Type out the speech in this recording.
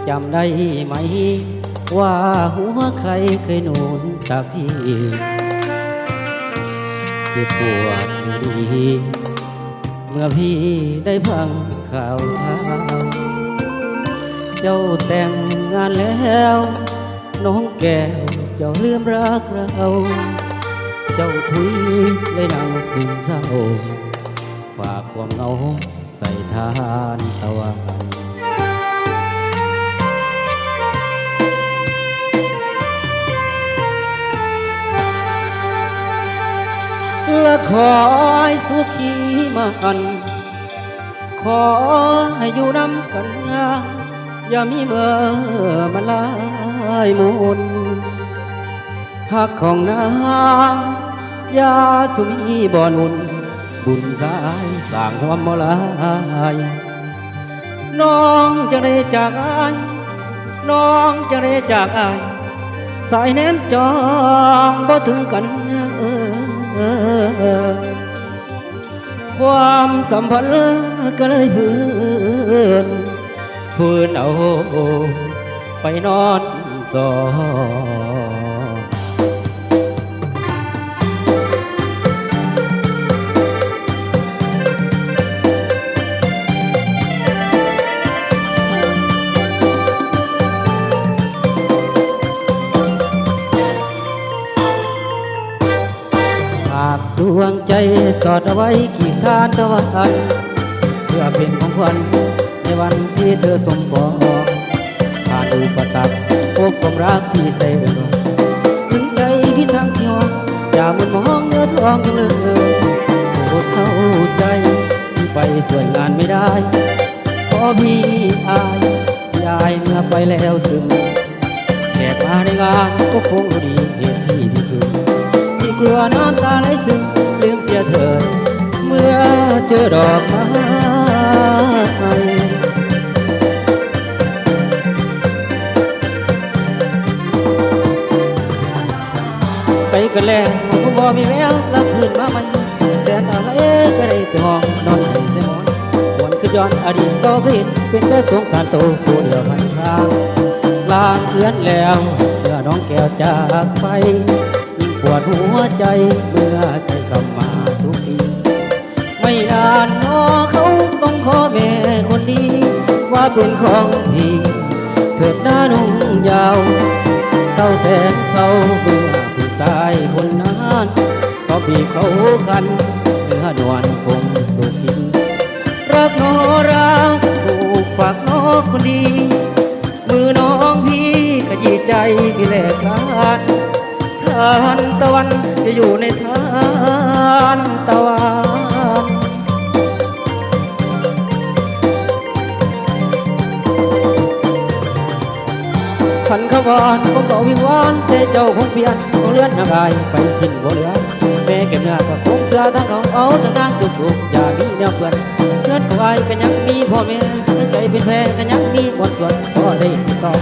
จำได้ไหมว่าหัวใครเคยหนุนจากพี่ที่ปวดดีเมื่อพี่ได้ฟังข่าวเจ้าแต่งงานแล้วน้องแก้วเจ้าลืมรักเราเจ้าทุยเลยนั่งซึมเศร้าฝากความเหงาใส่ทานตะวันและขอให้สุขีมันขอให้อยู่นำกันนะอย่ามีเมื่อมาลายมุนหักของนางยาสุมีบ่อนุนบุญสายสร้างความมลายน้องจะได้จากอายน้องจะได้จากอายสายแน่นจองบ่ถึงกันความสัมพันธ์ก็เลยฝืนเอาไปนอนสอดวงใจสอดเอาไว้ขีดคานตะวันเพื่อเป็นของขวัญในวันที่เธอสมปองผ่านอุปสรรคพบความรักที่เสื่อมถึงใจพี่ทั้งที่ห้องอย่ามันมองเนื้อทองกันเลยโปรดเข้าใจที่ไปส่วนงานไม่ได้เพราะพี่อายยายเมื่อไปแล้วซึมแขกมาในงานก็คงรู้ดีเหตุที่คือกลัวน้ำตาไหลซึมลืมเสียเธอเมื่อเจอดอกไม้ไปกันแล้วผมบอกมีแววรับคืนมาใหม่แสนอะไรก็ได้แต่มองนอนให้เสียหมอนวนคือย้อนอดีตก็เคยเห็นเป็นแต่สงสารโตผู้เดียวพันทางลางเอื้อนแล้วเมื่อน้องแก้วจากไปปวดหัวใจเมื่อใจกลับมาทุกทีไม่อ่านน้อเขาต้องขอแม่คนดีว่าเป็นของพี่เถิดหน้านุ่งยาวเศร้าแสนเศร้าเบื่อผู้ชายคนนั้นก็พี่เขาคันเนื้อนวลคงสุขีรักน้อรักถูกฝากน้อคนดีมือน้องพี่ขยี้ใจพี่แลกลานทานตะวันจะอยู่ในทานตะวันขันขวานก็เก่าวิงวานแต่เจ้าคงเปลี่ยนคงเลื่อนหน้ากายไปสิ้นบ่เหลือแม่เก็บเนื้อก็คงเสื้อทั้งเอาทั้งนางดูสุขอย่ามีแนวเพื่อนเงินควายก็ยังมีพ่อแม่ใจเป็นแพ้ก็ยังมีหมดส่วนพ่อได้ติดต่อ